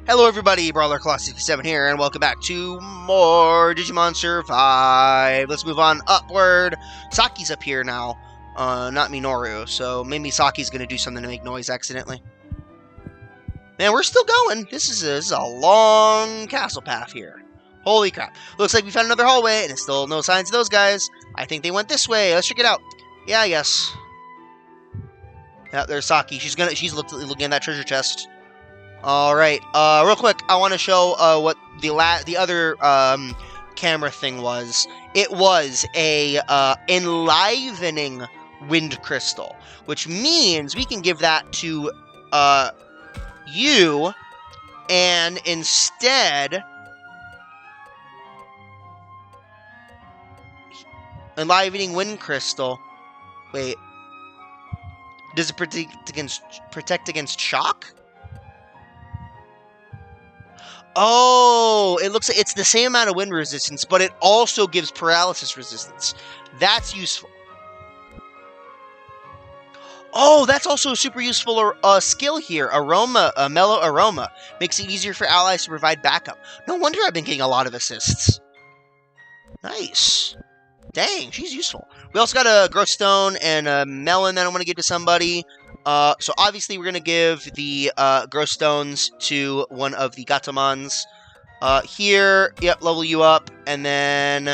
Hello everybody, Brawler Claw 67 here, and welcome back to more Digimon Survive. Let's move on upward. Saki's up here now, not Minoru, so maybe Saki's gonna do something to make noise accidentally. Man, we're still going. This is a long castle path here. Holy crap. Looks like we found another hallway, and it's still no signs of those guys. I think they went this way. Let's check it out. Yeah, I guess. Yeah, there's Saki. She's looking at that treasure chest. Alright, real quick, I want to show what the other camera thing was. It was a enlivening wind crystal, which means we can give that to you, and instead enlivening wind crystal. Wait, does it protect against shock? Oh, it looks like it's the same amount of wind resistance, but it also gives paralysis resistance. That's useful. Oh, that's also a super useful skill here. Aroma, mellow aroma. Makes it easier for allies to provide backup. No wonder I've been getting a lot of assists. Nice. Dang, she's useful. We also got a growth stone and a melon that I want to give to somebody. So obviously we're going to give the growth stones to one of the Gatomons. Here, yep, level you up. And then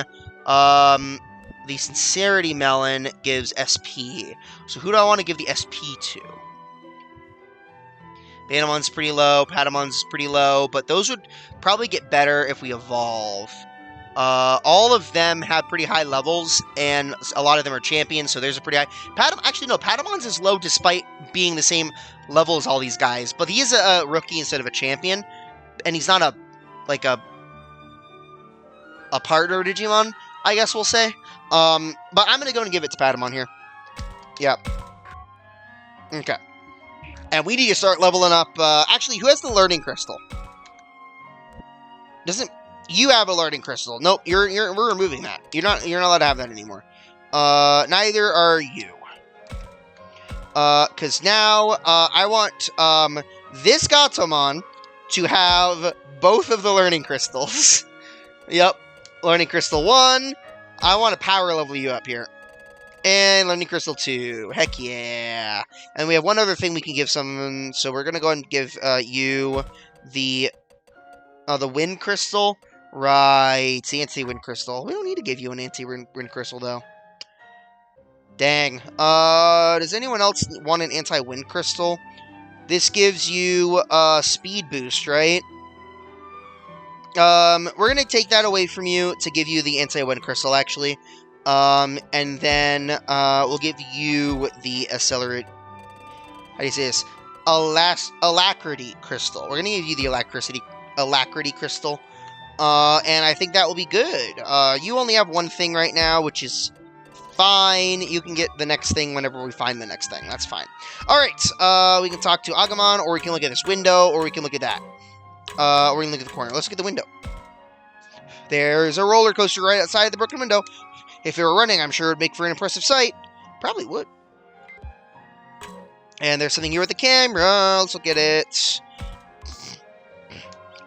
the Sincerity Melon gives SP. So who do I want to give the SP to? Betamon's pretty low, Patamon's pretty low, but those would probably get better if we evolve. All of them have pretty high levels, and a lot of them are champions, so there's a pretty high... Actually, no, Patamon's is low despite being the same level as all these guys, but he is a rookie instead of a champion, and he's not a partner Digimon, I guess we'll say. But I'm going to go and give it to Patamon here. Yep. Okay. And we need to start leveling up... actually, who has the learning crystal? You have a learning crystal. Nope, we're removing that. You're not allowed to have that anymore. Neither are you. Cause now I want this Gatomon to have both of the learning crystals. Yep, learning crystal 1. I want to power level you up here. And learning crystal 2. Heck yeah. And we have one other thing we can give someone, so we're gonna go ahead and give you the wind crystal. Right, the anti-wind crystal. We don't need to give you an anti-wind crystal, though. Dang. Does anyone else want an anti-wind crystal? This gives you a speed boost, right? We're gonna take that away from you to give you the anti-wind crystal, actually. And then, we'll give you the accelerate... How do you say this? Alacrity crystal. We're gonna give you the alacrity crystal. And I think that will be good. You only have one thing right now, which is fine. You can get the next thing whenever we find the next thing. That's fine. Alright, we can talk to Agumon, or we can look at this window, or we can look at that. Or we can look at the corner. Let's look at the window. There's a roller coaster right outside the broken window. If it were running, I'm sure it would make for an impressive sight. Probably would. And there's something here with the camera. Let's look at it.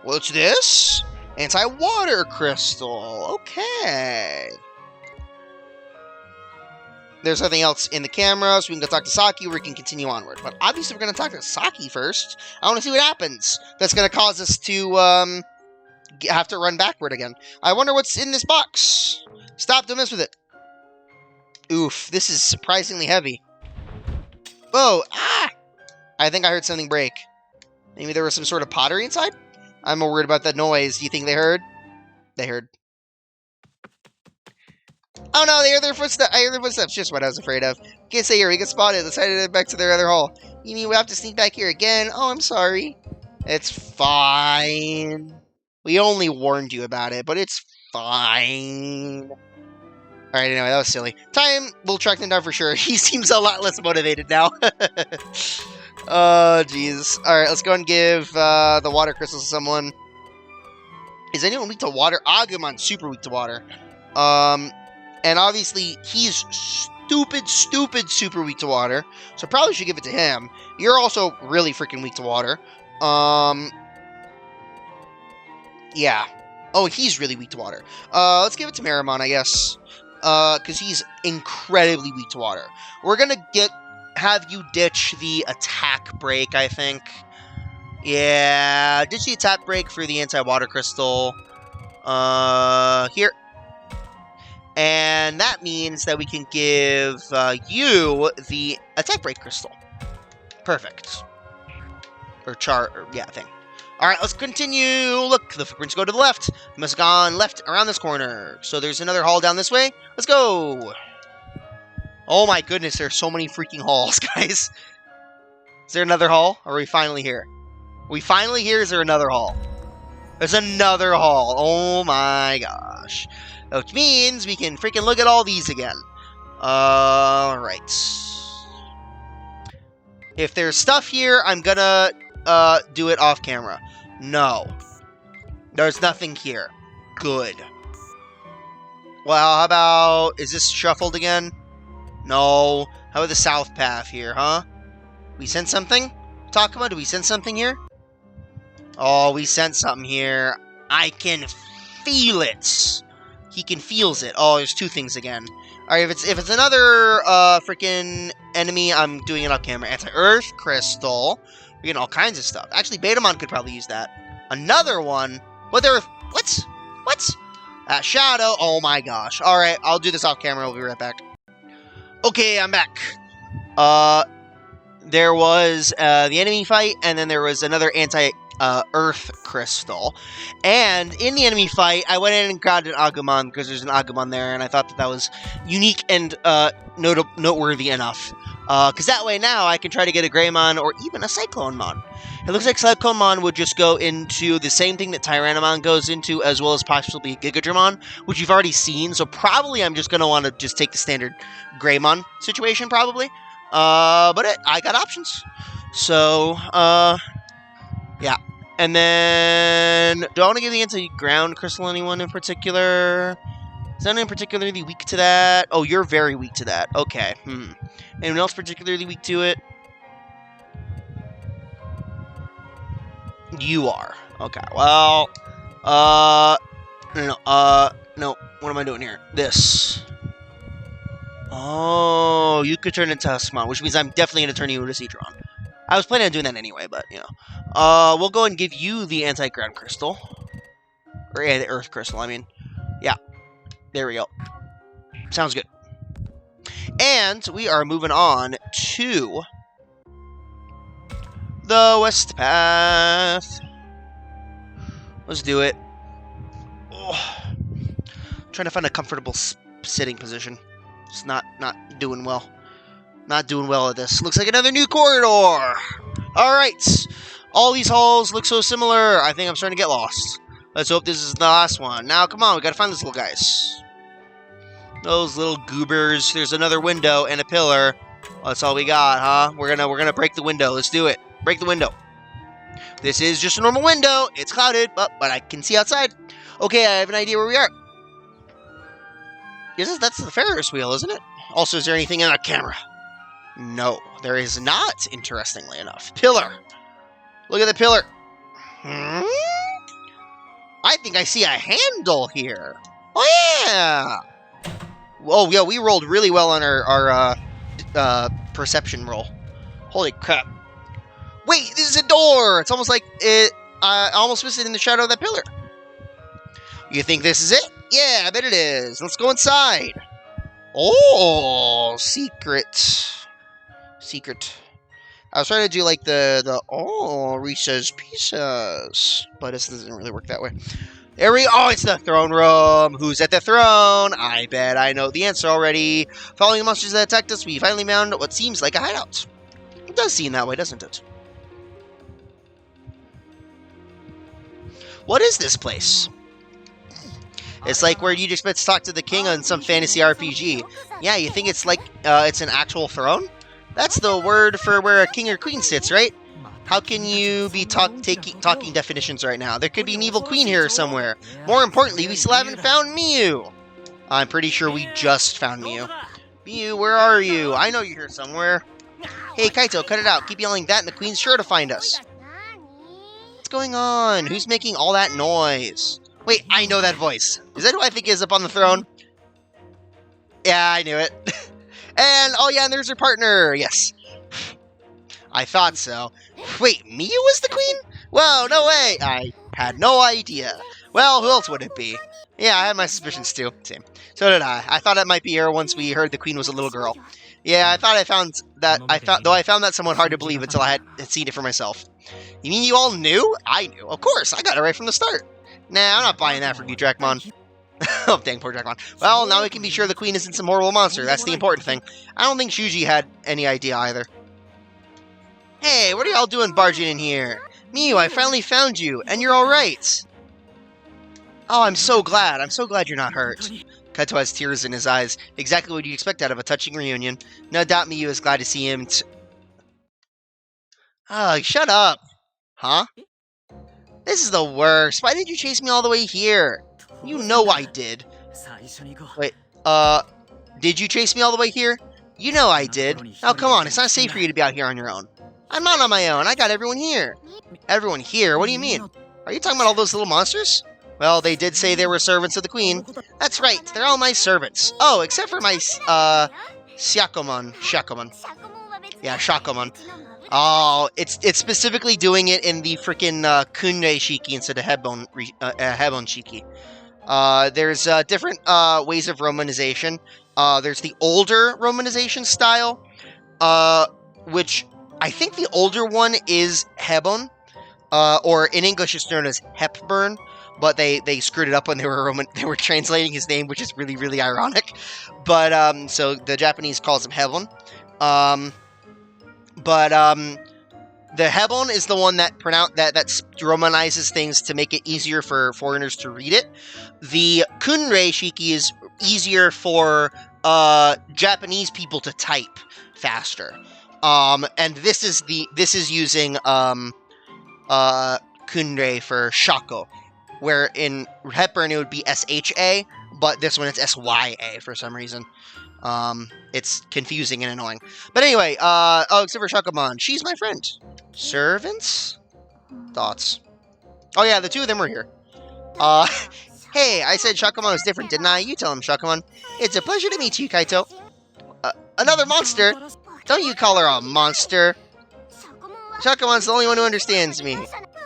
What's this? Anti-water crystal. Okay. There's nothing else in the camera, so we can go talk to Saki, or we can continue onward. But obviously we're going to talk to Saki first. I want to see what happens. That's going to cause us to have to run backward again. I wonder what's in this box. Stop, don't mess with it. Oof, this is surprisingly heavy. Whoa, ah! I think I heard something break. Maybe there was some sort of pottery inside? I'm more worried about that noise. Do you think they heard? They heard. Oh no, they heard their footsteps. I hear their footsteps. Just what I was afraid of. Can't stay here. We get spotted. Let's head back to their other hall. You mean we have to sneak back here again? Oh, I'm sorry. It's fine. We only warned you about it, but it's fine. Alright, anyway, that was silly. Time, we'll track them down for sure. He seems a lot less motivated now. Oh, jeez. Alright, let's go and give the water crystals to someone. Is anyone weak to water? Agumon's super weak to water. And obviously, he's stupid super weak to water. So probably should give it to him. You're also really freaking weak to water. Yeah. Oh, he's really weak to water. Let's give it to Marimon, I guess. Because he's incredibly weak to water. We're gonna have you ditch the attack break, I think. Yeah, ditch the attack break for the anti-water crystal. Here. And that means that we can give you the attack break crystal. Perfect. Or yeah, thing. Alright, let's continue. Look, the footprints go to the left. We must have gone left around this corner. So there's another hall down this way. Let's go. Oh my goodness, there's so many freaking halls, guys. Is there another hall? Or are we finally here? Are we finally here? Is there another hall? There's another hall. Oh my gosh. Which means we can freaking look at all these again. Alright. If there's stuff here, I'm gonna do it off camera. No. There's nothing here. Good. Well, how about... Is this shuffled again? No. How about the south path here, huh? We sent something? Takuma, do we send something here? Oh, we sent something here. I can feel it. He can feels it. Oh, there's two things again. Alright, if it's another freaking enemy, I'm doing it off camera. Anti-Earth Crystal. We're getting all kinds of stuff. Actually, Betamon could probably use that. Another one. What? What? Shadow. Oh my gosh. Alright, I'll do this off camera. We'll be right back. Okay, I'm back. There was the enemy fight, and then there was another anti-Earth Crystal. And in the enemy fight, I went in and grabbed an Agumon, because there's an Agumon there, and I thought that was unique and noteworthy enough. Because that way now I can try to get a Greymon or even a Cyclonemon. It looks like Cyclonemon would just go into the same thing that Tyrannomon goes into, as well as possibly Gigadramon, which you've already seen. So probably I'm just going to want to just take the standard Greymon situation, probably. But I got options. So, yeah. And then, do I want to give the anti-ground crystal anyone in particular? Is anyone particularly weak to that? Oh, you're very weak to that. Okay. Anyone else particularly weak to it? You are. Okay. Well, no. What am I doing here? This. Oh, you could turn into Huskmon, which means I'm definitely going to turn you into Cedron. I was planning on doing that anyway, but, you know. We'll go and give you the anti-ground crystal. Or, yeah, the earth crystal, I mean. Yeah. There we go. Sounds good. And we are moving on to the west path. Let's do it. Oh. Trying to find a comfortable sitting position. It's not doing well. Not doing well at this. Looks like another new corridor. Alright. All these halls look so similar. I think I'm starting to get lost. Let's hope this is the last one. Now, come on. We gotta find those little guys. Those little goobers. There's another window and a pillar. Well, that's all we got, huh? We're gonna break the window. Let's do it. Break the window. This is just a normal window. It's clouded, but I can see outside. Okay, I have an idea where we are. That's the Ferris wheel, isn't it? Also, is there anything in our camera? No, there is not, interestingly enough. Pillar. Look at the pillar. I think I see a handle here. Oh, yeah. Oh, yeah, we rolled really well on our perception roll. Holy crap. Wait, this is a door. It's almost like it... I almost missed it in the shadow of that pillar. You think this is it? Yeah, I bet it is. Let's go inside. Oh, secret. Secret. I was trying to do like the Reese's Pieces, but this doesn't really work that way. There we go. Oh, it's the throne room. Who's at the throne? I bet I know the answer already. Following the monsters that attacked us, we finally found what seems like a hideout. It does seem that way, doesn't it? What is this place? It's like where you'd expect to talk to the king on some fantasy RPG. Yeah, you think it's like it's an actual throne? That's the word for where a king or queen sits, right? How can you be talking definitions right now? There could be an evil queen here somewhere. More importantly, we still haven't found Miyu. I'm pretty sure we just found Miyu. Miyu, where are you? I know you're here somewhere. Hey, Kaito, cut it out. Keep yelling that and the queen's sure to find us. What's going on? Who's making all that noise? Wait, I know that voice. Is that who I think is up on the throne? Yeah, I knew it. And, oh yeah, and there's her partner. Yes. I thought so. Wait, Miyu was the queen? Whoa, no way. I had no idea. Well, who else would it be? Yeah, I had my suspicions too. Same. So did I. I thought it might be her once we heard the queen was a little girl. Yeah, I found that somewhat hard to believe until I had seen it for myself. You mean you all knew? I knew. Of course, I got it right from the start. Nah, I'm not buying that from you, Dracmon. Oh, dang, poor Dracmon. Well, now we can be sure the queen isn't some horrible monster. That's the important thing. I don't think Shuji had any idea either. Hey, what are y'all doing barging in here? Miyu, I finally found you, and you're alright. Oh, I'm so glad. I'm so glad you're not hurt. Kaito has tears in his eyes. Exactly what you'd expect out of a touching reunion. No doubt Miyu is glad to see him. Oh, shut up. Huh? This is the worst. Why did you chase me all the way here? You know I did. Wait, did you chase me all the way here? You know I did. Now come on, it's not safe for you to be out here on your own. I'm not on my own. I got everyone here. Everyone here? What do you mean? Are you talking about all those little monsters? Well, they did say they were servants of the queen. That's right. They're all my servants. Oh, except for my, Shakomon. Yeah, Shakomon. Oh, it's specifically doing it in the freaking Kunrei Shiki instead of Hebon Shiki. There's different ways of romanization. There's the older romanization style, which I think the older one is Hebon, or in English it's known as Hepburn, but they screwed it up when they were translating his name, which is really, really ironic. But so the Japanese calls him Hebon. The Hebon is the one that romanizes things to make it easier for foreigners to read it. The Kunrei Shiki is easier for Japanese people to type faster. And this is using Kunrei for Shako, where in Hepburn it would be SHA, but this one it's SYA for some reason. It's confusing and annoying. But anyway, oh, except for Shakomon. She's my friend. Servants? Thoughts? Oh yeah, the two of them were here. Hey, I said Shakomon was different, didn't I? You tell him, Shakomon. It's a pleasure to meet you, Kaito. Another monster? Don't you call her a monster. Shakomon's the only one who understands me.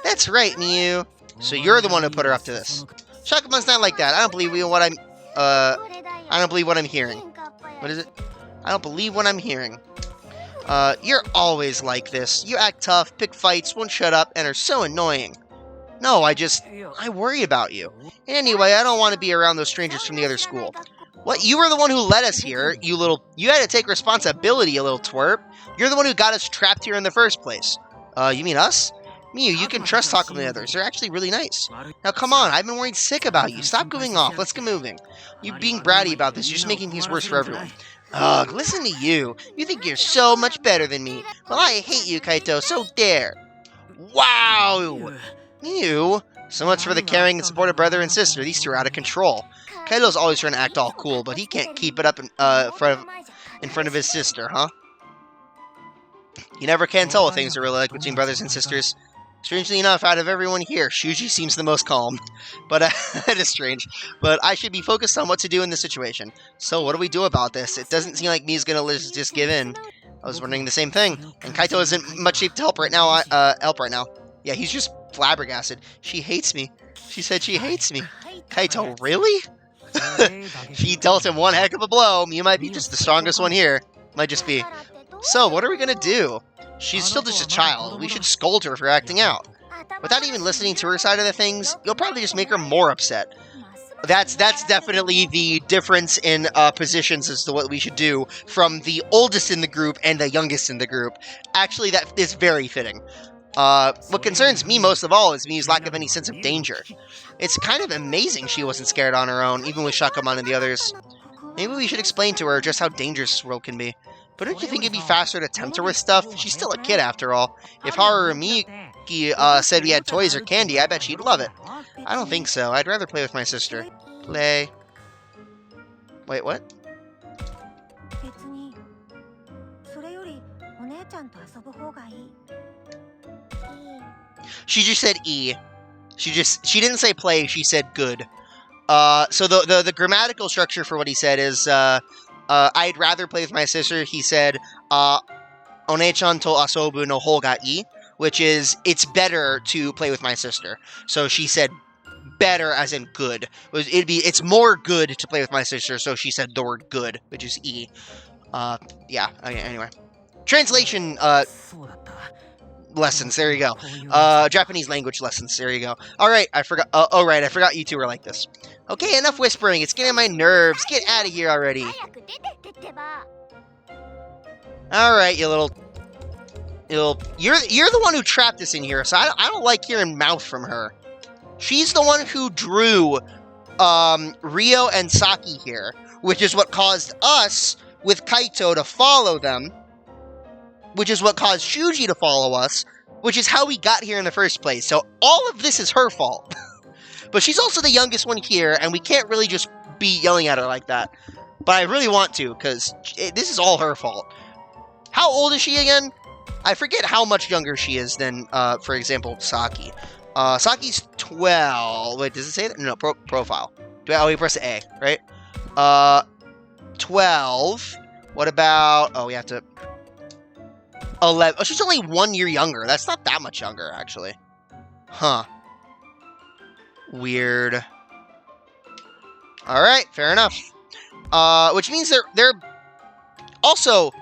That's right, Miyu. So you're the one who put her up to this. Shakomon's not like that. I don't believe what I'm hearing. What is it? I don't believe what I'm hearing. You're always like this. You act tough, pick fights, won't shut up, and are so annoying. No, I worry about you. Anyway, I don't want to be around those strangers from the other school. What? You were the one who led us here, you had to take responsibility, you little twerp. You're the one who got us trapped here in the first place. You mean us? Miyu, you can trust talking to the others. They're actually really nice. Now, come on. I've been worried sick about you. Stop going off. Let's get moving. You being bratty about this, you're just making things worse for everyone. Ugh, listen to you. You think you're so much better than me. Well, I hate you, Kaito, so dare. Wow! Miyu, so much for the caring and supportive brother and sister. These two are out of control. Kaito's always trying to act all cool, but he can't keep it up in front of his sister, huh? You never can tell what things are really like between brothers and sisters. Strangely enough, out of everyone here, Shuji seems the most calm. But that is strange. But I should be focused on what to do in this situation. So what do we do about this? It doesn't seem like Miu's gonna just give in. I was wondering the same thing. And Kaito isn't much shape to help right now. Yeah, he's just flabbergasted. She hates me. She said she hates me. Kaito, really? She dealt him one heck of a blow. Miu might be just the strongest one here. Might just be. So, what are we gonna do? She's still just a child. We should scold her for acting out. Without even listening to her side of the things, you'll probably just make her more upset. That's definitely the difference in positions as to what we should do from the oldest in the group and the youngest in the group. Actually, that is very fitting. What concerns me most of all is Miu's lack of any sense of danger. It's kind of amazing she wasn't scared on her own, even with Shakomon and the others. Maybe we should explain to her just how dangerous this world can be. But don't you think it'd be faster to tempt her with stuff? She's still a kid after all. If Haru or Miyuki said we had toys or candy, I bet she'd love it. I don't think so. I'd rather play with my sister. Play. Wait, what? She just said E. She didn't say play, she said good. So the grammatical structure for what he said is, I'd rather play with my sister. He said, One-chan to asobu no hou ga ii, which is, it's better to play with my sister. So she said better as in good. It's more good to play with my sister, so she said the word good, which is E. Yeah, anyway. Translation, lessons, there you go. Japanese language lessons, there you go. Alright, I forgot, I forgot you two were like this. Okay, enough whispering, it's getting on my nerves. Get out of here already. Alright, you're the one who trapped us in here, so I don't like hearing mouth from her. She's the one who drew, Rio and Saki here, which is what caused us, with Kaito, to follow them, which is what caused Shuji to follow us, which is how we got here in the first place. So all of this is her fault. But she's also the youngest one here, and we can't really just be yelling at her like that. But I really want to, because this is all her fault. How old is she again? I forget how much younger she is than, for example, Saki. Saki's 12. Wait, does it say that? No, profile. Oh, we press A, right? 12. What about... Oh, we have to... 11. Oh, she's only 1 year younger. That's not that much younger, actually. Huh. Weird. Alright, fair enough. Which means they're... Also,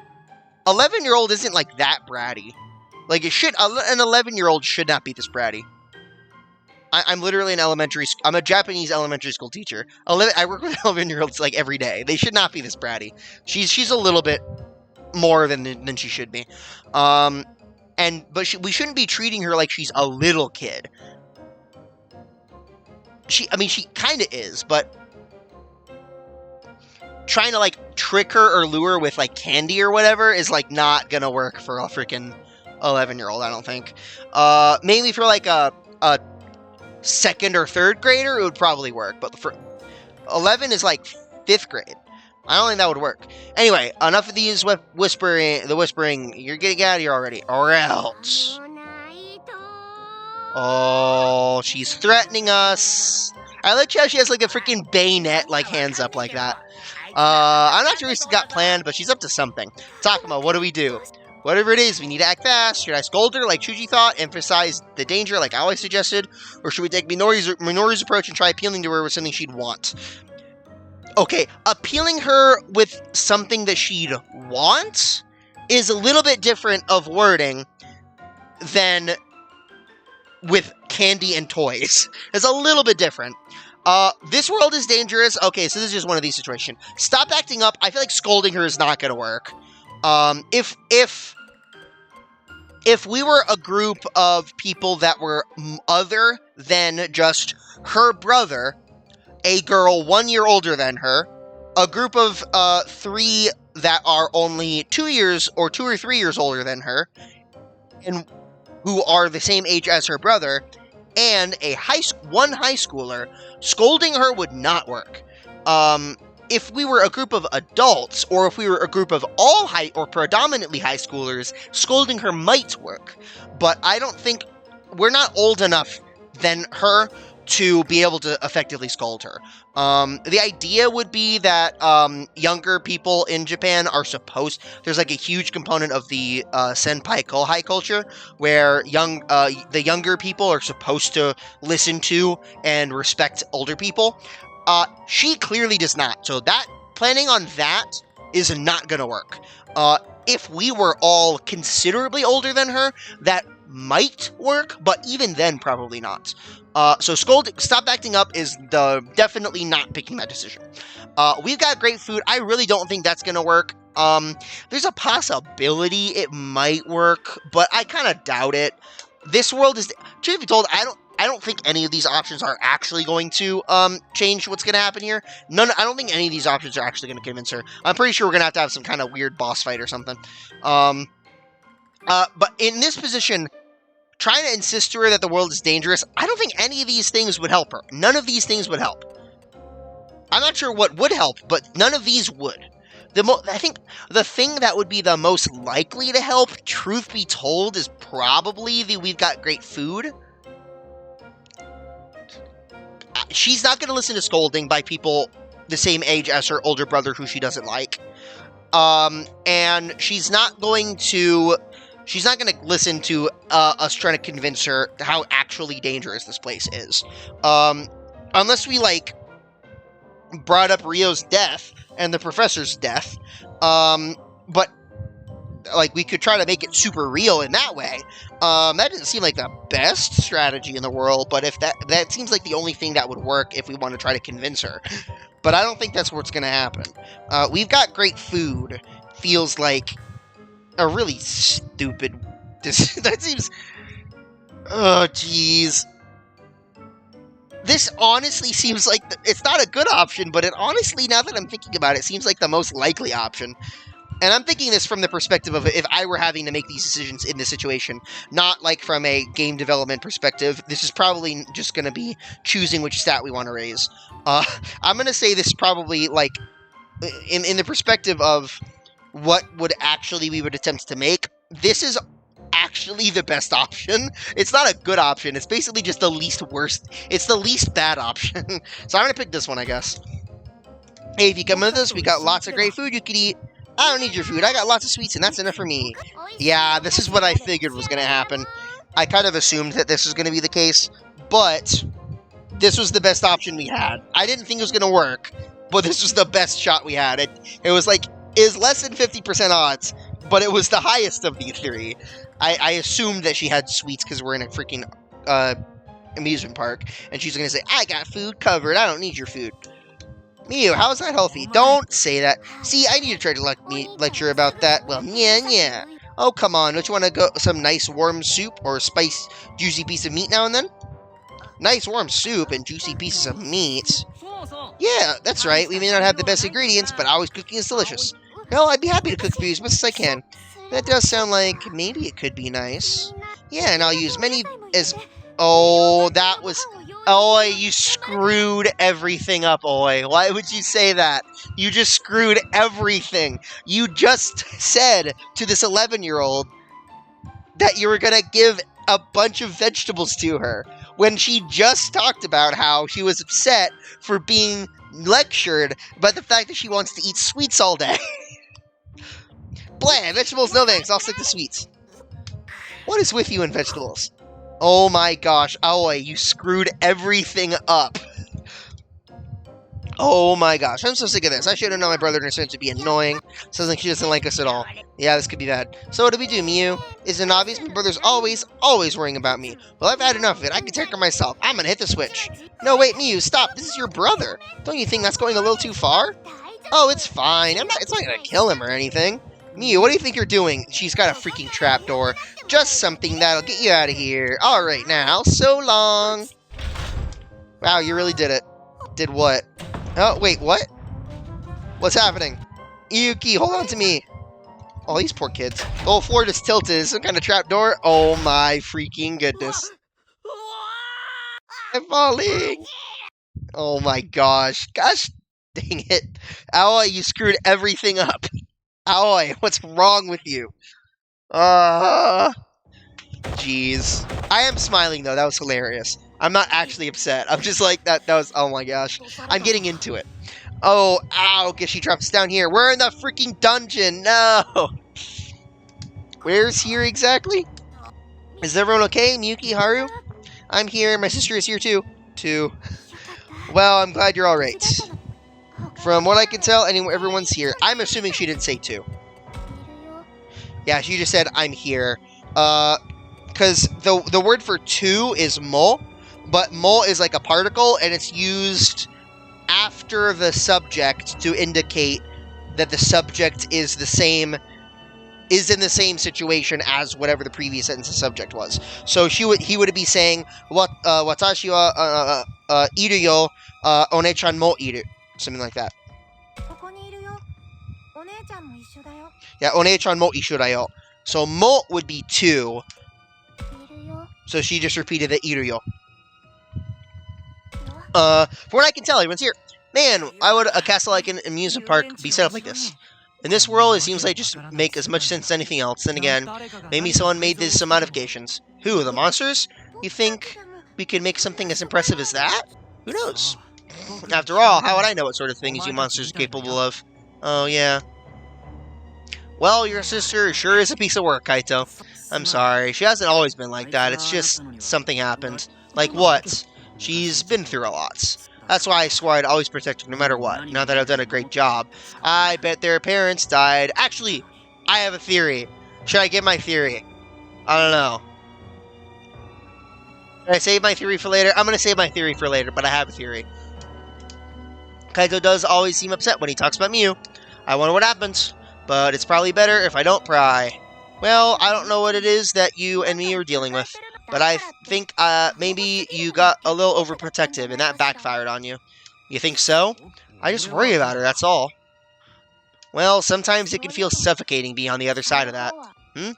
11-year-old isn't, like, that bratty. Like, it should... An 11-year-old should not be this bratty. I'm literally an I'm a Japanese elementary school teacher. I work with 11-year-olds, like, every day. They should not be this bratty. She's a little bit more than she should be. But we shouldn't be treating her like she's a little kid. She kind of is, but trying to, like, trick her or lure her with, like, candy or whatever is, like, not gonna work for a freaking 11-year-old, I don't think. Maybe for, like, a second or third grader, it would probably work, but for 11 is, like, 5th grade. I don't think that would work. Anyway, enough of these whispering. You're getting out of here already, or else. Oh, she's threatening us. I like how she has, like, a freaking bayonet, like, hands up like that. I'm not sure what she's got planned, but she's up to something. Takuma, what do we do? Whatever it is, we need to act fast. Should I scold her like Shuji thought, emphasize the danger like I always suggested? Or should we take Minori's approach and try appealing to her with something she'd want? Okay, appealing her with something that she'd want is a little bit different of wording than with candy and toys. It's a little bit different. This world is dangerous. Okay, so this is just one of these situations. Stop acting up. I feel like scolding her is not going to work. If we were a group of people that were other than just her brother, a girl 1 year older than her, a group of 3 that are only 2 years or 2 or 3 years older than her, and who are the same age as her brother, and one high schooler, scolding her would not work. If we were a group of adults, or if we were a group of all high or predominantly high schoolers, scolding her might work. But I don't think we're not old enough than her to be able to effectively scold her. The idea would be that younger people in Japan are supposed... There's like a huge component of the senpai kohai culture where the younger people are supposed to listen to and respect older people. She clearly does not. So planning on that is not going to work. If we were all considerably older than her, that might work, but even then, probably not. So stop acting up is definitely not picking that decision. We've got great food. I really don't think that's going to work. There's a possibility it might work, but I kind of doubt it. This world is... Truth be told, I don't think any of these options are actually going to change what's going to happen here. I don't think any of these options are actually going to convince her. I'm pretty sure we're going to have some kind of weird boss fight or something. But in this position, trying to insist to her that the world is dangerous, I don't think any of these things would help her. None of these things would help. I'm not sure what would help, but none of these would. I think the thing that would be the most likely to help, truth be told, is probably the we've got great food. She's not going to listen to scolding by people the same age as her older brother who she doesn't like. And she's not going to listen to us trying to convince her how actually dangerous this place is. Unless we, like, brought up Rio's death and the professor's death. But, like, we could try to make it super real in that way. That doesn't seem like the best strategy in the world, but if that seems like the only thing that would work if we want to try to convince her. But I don't think that's what's going to happen. We've got great food. Feels like a really stupid... that seems... Oh, jeez. This honestly seems like... it's not a good option, but it honestly, now that I'm thinking about it, seems like the most likely option. And I'm thinking this from the perspective of if I were having to make these decisions in this situation, not like from a game development perspective. This is probably just going to be choosing which stat we want to raise. I'm going to say this probably, like, in the perspective of what would actually we would attempt to make, this is actually the best option. It's not a good option. It's basically just the least worst. It's the least bad option. So I'm going to pick this one, I guess. Hey, if you come with us, we got lots of great food you could eat. I don't need your food. I got lots of sweets, and that's enough for me. Yeah, this is what I figured was going to happen. I kind of assumed that this was going to be the case, but this was the best option we had. I didn't think it was going to work, but this was the best shot we had. It was like, is less than 50% odds, but it was the highest of the three. I assumed that she had sweets because we're in a freaking amusement park, and she's going to say, I got food covered. I don't need your food. Miu, how is that healthy? Don't say that. See, I need to try to lecture about that. Well, yeah. Oh, come on. Don't you want to go some nice warm soup or spice juicy piece of meat now and then? Nice warm soup and juicy pieces of meat. Yeah, that's right. We may not have the best ingredients, but always cooking is delicious. Hell, I'd be happy to cook for you as much as I can. That does sound like maybe it could be nice. Yeah, and I'll use many as... Oh, that was... Oi, you screwed everything up, Oi. Why would you say that? You just screwed everything. You just said to this 11-year-old that you were going to give a bunch of vegetables to her when she just talked about how she was upset for being lectured by the fact that she wants to eat sweets all day. Blah, vegetables, no thanks. I'll stick to sweets. What is with you and vegetables? Oh my gosh, Aoi, you screwed everything up. Oh my gosh, I'm so sick of this. I should have known my brother and her to be annoying. Sounds like she doesn't like us at all. Yeah, this could be bad. So what do we do, Miu? Isn't it obvious? My brother's always worrying about me. Well, I've had enough of it. I can take care of myself. I'm gonna hit the switch. No, wait, Miu, stop. This is your brother. Don't you think that's going a little too far? Oh, it's fine. It's not gonna kill him or anything. Miu, what do you think you're doing? She's got a freaking trapdoor. Just something that'll get you out of here. Alright now, so long. Wow, you really did it. Did what? Oh, wait, what? What's happening? Yuki, hold on to me. Oh, these poor kids. The whole floor just tilted. Is some kind of trapdoor? Oh my freaking goodness. I'm falling. Oh my gosh. Gosh dang it. Aoi, you screwed everything up. Aoi, what's wrong with you? Jeez. I am smiling, though. That was hilarious. I'm not actually upset. I'm just like, that was, oh my gosh. I'm getting into it. Oh, ow, guess she drops down here. We're in the freaking dungeon. No. Where's here exactly? Is everyone okay? Miyuki, Haru? I'm here. My sister is here, too. Well, I'm glad you're all right. From what I can tell, everyone's here. I'm assuming she didn't say two. Yeah, she just said, I'm here. Because the word for two is mo, but mo is like a particle, and it's used after the subject to indicate that the subject is in the same situation as whatever the previous sentence of subject was. So he would be saying, watashi wa iru yo, one-chan mo iru. Something like that. Yeah, one-chan mo ishu da yo. So mo would be two. So she just repeated the iru yo. From what I can tell, everyone's here. Man, why would a castle like an amusement park be set up like this? In this world, it seems like just make as much sense as anything else. Then again, maybe someone made this some modifications. Who, the monsters? You think we could make something as impressive as that? Who knows? After all, how would I know what sort of things you monsters are capable of? Oh, yeah. Well, your sister sure is a piece of work, Kaito. I'm sorry. She hasn't always been like that. It's just something happened. Like what? She's been through a lot. That's why I swore I'd always protect her no matter what. Now that I've done a great job. I bet their parents died. Actually, I have a theory. Should I give my theory? I don't know. Should I save my theory for later? I'm going to save my theory for later, but I have a theory. Kaito does always seem upset when he talks about Miu. I wonder what happens, but it's probably better if I don't pry. Well, I don't know what it is that you and me are dealing with, but I think maybe you got a little overprotective and that backfired on you. You think so? I just worry about her, that's all. Well, sometimes it can feel suffocating being on the other side of that.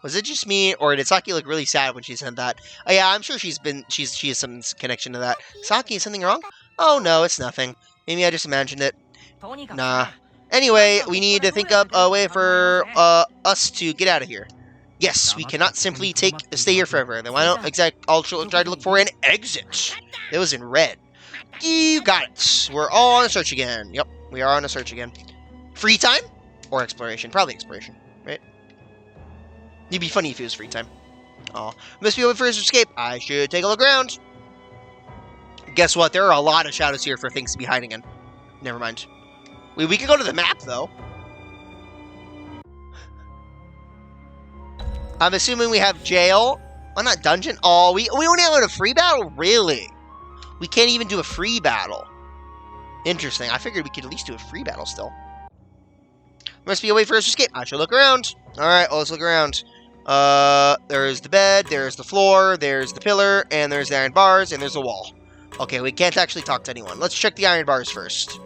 Was it just me, or did Saki look really sad when she said that? Oh yeah, I'm sure she has some connection to that. Saki, is something wrong? Oh no, it's nothing. Maybe I just imagined it. Nah. Anyway, we need to think up a way for us to get out of here. Yes, we cannot simply stay here forever. Then why don't I'll try to look for an exit. It was in red. You got it. We're all on a search again. Yep, we are on a search again. Free time? Or exploration? Probably exploration, right? It'd be funny if it was free time. Oh, must be a way for us to escape. I should take a look around. Guess what? There are a lot of shadows here for things to be hiding in. Never mind. We can go to the map, though. I'm assuming we have jail. Well, not dungeon. Oh, we only have a free battle? Really? We can't even do a free battle. Interesting. I figured we could at least do a free battle still. Must be a way for us to escape. I should look around. Alright, well, let's look around. There's the bed, there's the floor, there's the pillar, and there's the iron bars, and there's the wall. Okay, we can't actually talk to anyone. Let's check the iron bars first.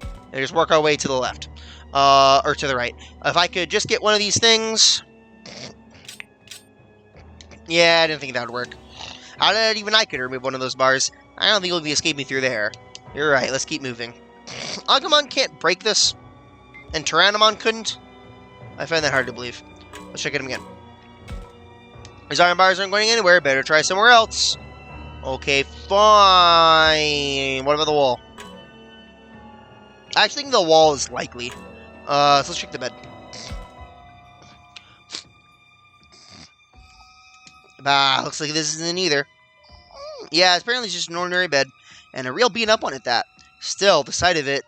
And just work our way to the left. Or to the right. If I could just get one of these things... Yeah, I didn't think that would work. How did even I could remove one of those bars? I don't think it'll be escaping through there. You're right, let's keep moving. Agumon can't break this. And Tyrannomon couldn't. I find that hard to believe. Let's check it again. These iron bars aren't going anywhere. Better try somewhere else. Okay, fine. What about the wall? I actually think the wall is likely. So let's check the bed. Bah, looks like this isn't either. Yeah, apparently it's just an ordinary bed. And a real beat up one at that. Still, the sight of it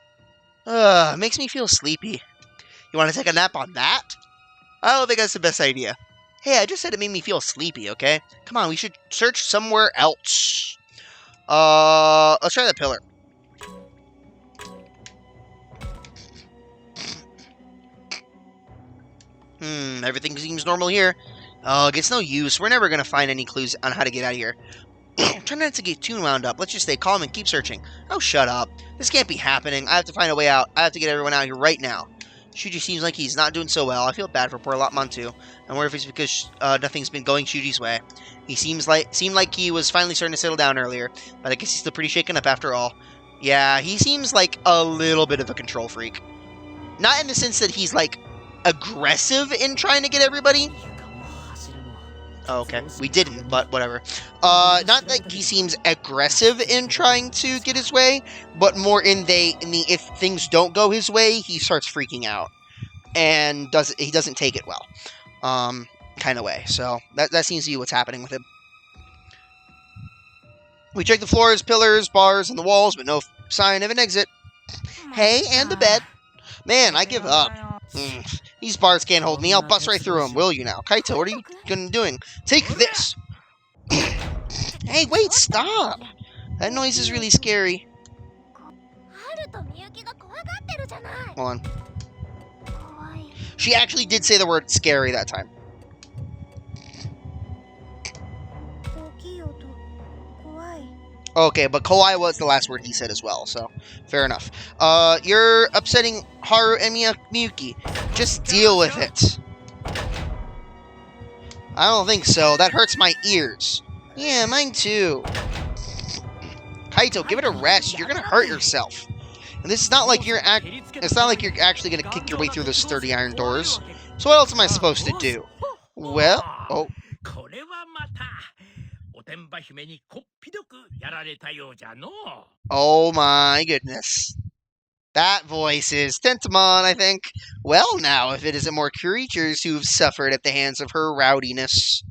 makes me feel sleepy. You want to take a nap on that? I don't think that's the best idea. Hey, I just said it made me feel sleepy, okay? Come on, we should search somewhere else. Let's try the pillar. Everything seems normal here. Oh, it's no use. We're never going to find any clues on how to get out of here. Try not to get too wound up. Let's just stay calm and keep searching. Oh, shut up. This can't be happening. I have to find a way out. I have to get everyone out here right now. Shuji seems like he's not doing so well. I feel bad for poor Lopmon too. I wonder if it's because nothing's been going Shuji's way. He seemed like he was finally starting to settle down earlier, but I guess he's still pretty shaken up after all. Yeah, he seems like a little bit of a control freak. Not in the sense that he's like aggressive in trying to get everybody. Oh, okay, we didn't, but whatever. Not that he seems aggressive in trying to get his way, but more in the if things don't go his way, he starts freaking out and he doesn't take it well, kind of way. So that seems to be what's happening with him. We check the floors, pillars, bars, and the walls, but no sign of an exit. Hey, and the bed. Man, I give up. These bars can't hold me. I'll bust right through them, will you now? Kaito, what are you doing? Take this! Hey, wait, stop! That noise is really scary. Hold on. She actually did say the word scary that time. Okay, but kawaii was the last word he said as well, so fair enough. You're upsetting Haru and Miyuki. Just deal with it. I don't think so. That hurts my ears. Yeah, mine too. Kaito, give it a rest. You're gonna hurt yourself. And this is not like it's not like you're actually gonna kick your way through those sturdy iron doors. So what else am I supposed to do? Well, oh. Oh my goodness. That voice is Tentamon, I think. Well now, if it isn't more creatures who've suffered at the hands of her rowdiness.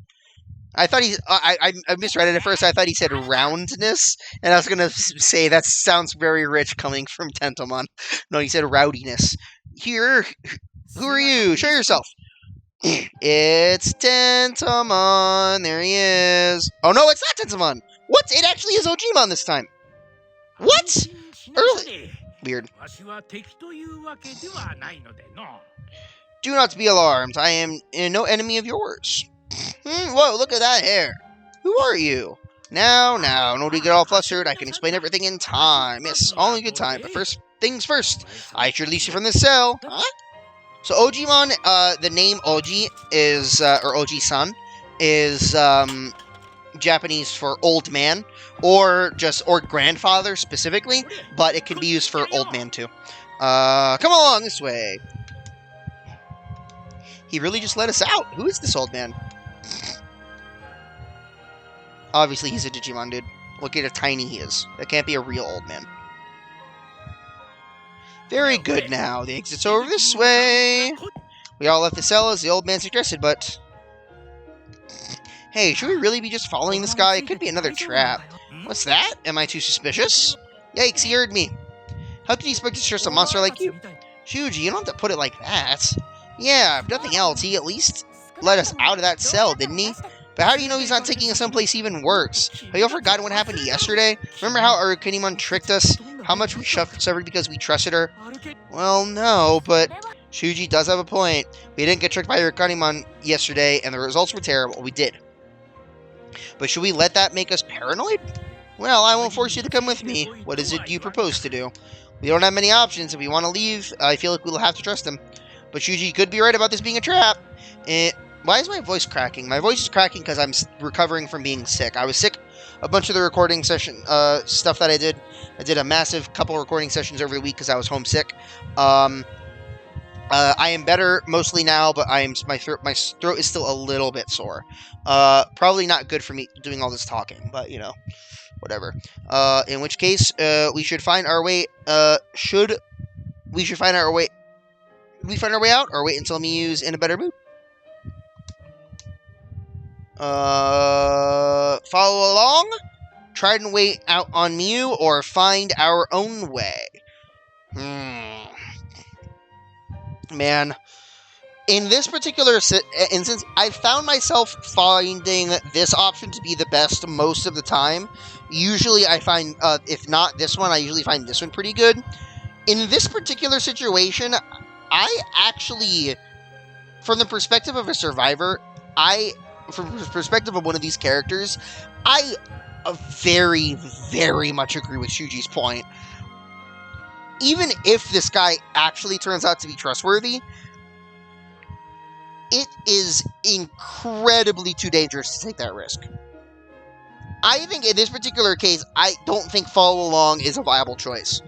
I thought I misread it at first. I thought he said roundness, and I was gonna say that sounds very rich coming from Tentamon. No, he said rowdiness. Here, who are you? Show yourself. It's Tentamon. There he is. Oh no, it's not Tentamon. What? It actually is Ojimon this time. What? Early. Weird. Do not be alarmed. I am no enemy of yours. Whoa, look at that hair. Who are you? Now, no need to get all flustered. I can explain everything in time. Yes, all in good time. But first things first, I should release you from this cell. Huh? So Ojimon, the name Oji is, or Oji-san, is, Japanese for old man, or grandfather specifically, but it can be used for old man too. Come along this way. He really just let us out. Who is this old man? Obviously, he's a Digimon, dude. Look at how tiny he is. That can't be a real old man. Very good now. The exit's over this way. We all left the cell as the old man suggested, but... Hey, should we really be just following this guy? It could be another trap. What's that? Am I too suspicious? Yikes, he heard me. How could he expect to trust a monster like you? Shuji, you don't have to put it like that. Yeah, if nothing else, he at least let us out of that cell, didn't he? But how do you know he's not taking us someplace even worse? Have you all forgotten what happened yesterday? Remember how Arukenimon tricked us? How much we suffered because we trusted her? Well, no, but Shuji does have a point. We didn't get tricked by Arukenimon yesterday, and the results were terrible. We did. But should we let that make us paranoid? Well, I won't force you to come with me. What is it you propose to do? We don't have many options. If we want to leave, I feel like we'll have to trust him. But Shuji could be right about this being a trap. Why is my voice cracking? My voice is cracking because I'm recovering from being sick. I was sick a bunch of the recording session stuff that I did. I did a massive couple recording sessions over the week because I was homesick. I am better mostly now, but my throat is still a little bit sore. Probably not good for me doing all this talking, but you know, whatever. In which case, we should find our way. Should we find our way? We find our way out, or wait until Miyu's in a better mood? Follow along? Try and wait out on Miyu, or find our own way? Man. In this particular instance, I found myself finding this option to be the best most of the time. Usually I find, if not this one, I usually find this one pretty good. In this particular situation, I actually, from the perspective of a survivor, from the perspective of one of these characters, I very, very much agree with Shuji's point. Even if this guy actually turns out to be trustworthy, it is incredibly too dangerous to take that risk. I think in this particular case, I don't think follow along is a viable choice.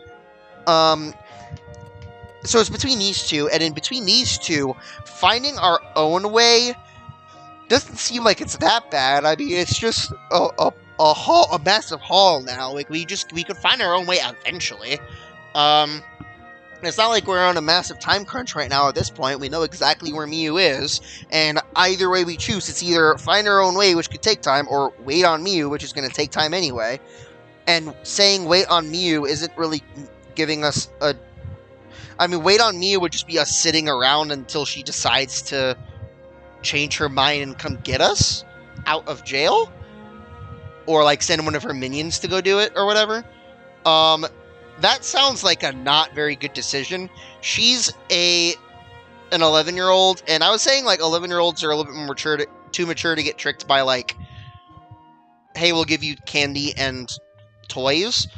So it's between these two, and in between these two, finding our own way doesn't seem like it's that bad. I mean, it's just a massive haul now. Like we could find our own way eventually. It's not like we're on a massive time crunch right now at this point. We know exactly where Miyu is, and either way we choose, it's either find our own way, which could take time, or wait on Miyu, which is going to take time anyway. And saying wait on Miyu isn't really giving us a... I mean, wait on Miyu would just be us sitting around until she decides to change her mind and come get us out of jail, or like send one of her minions to go do it or whatever. That sounds like a not very good decision. She's an 11-year-old, and I was saying like 11-year-olds are a little bit more too mature to get tricked by like, hey, we'll give you candy and toys.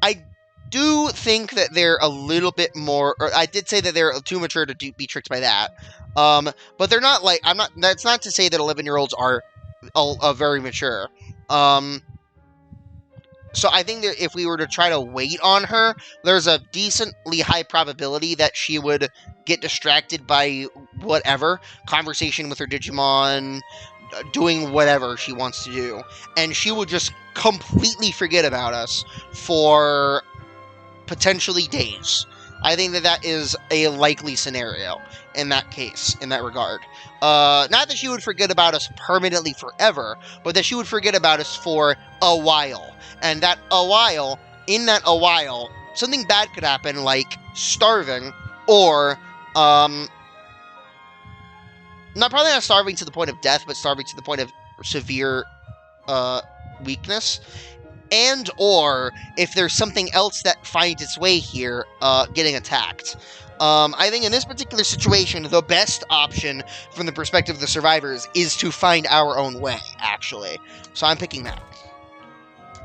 I do think that they're a little bit more, or I did say that they're too mature to be tricked by that. But they're not like, that's not to say that 11-year-olds are very mature. So I think that if we were to try to wait on her, there's a decently high probability that she would get distracted by whatever, conversation with her Digimon, doing whatever she wants to do, and she would just completely forget about us for potentially days. I think that that is a likely scenario in that case, in that regard. Not that she would forget about us permanently forever, but that she would forget about us for a while. And that a while, in that a while, something bad could happen, like starving, or, probably not starving to the point of death, but starving to the point of severe, weakness. And or if there's something else that finds its way here, getting attacked. I think in this particular situation, the best option from the perspective of the survivors is to find our own way, actually. So I'm picking that.